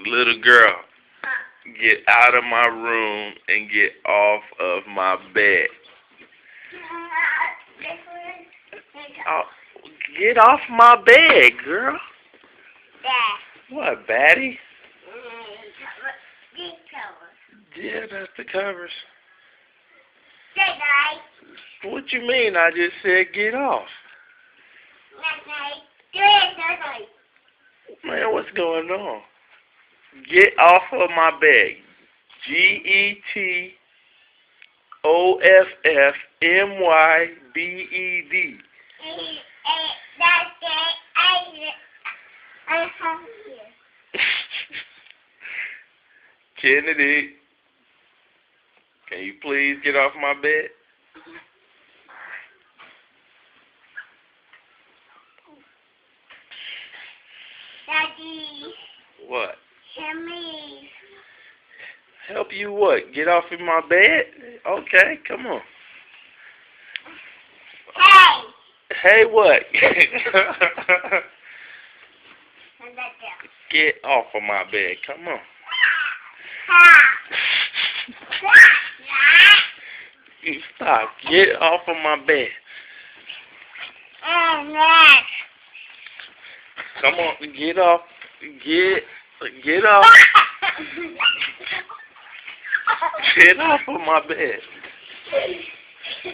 Little girl, get out of my room and get off of my bed. Oh, get off my bed, girl. What, baddie? Yeah, that's the covers. What you mean? I just said get off. Man, what's going on? Get off of my bed. GETOFFMYBED. Kennedy, can you please get off my bed? Daddy, What? help me. Help you what? Get off of my bed? Okay, come on. Hey! Hey, what? Get off of my bed. Come on. You stop. Get off of my bed. Come on. Get off. Get off. Get off of my bed.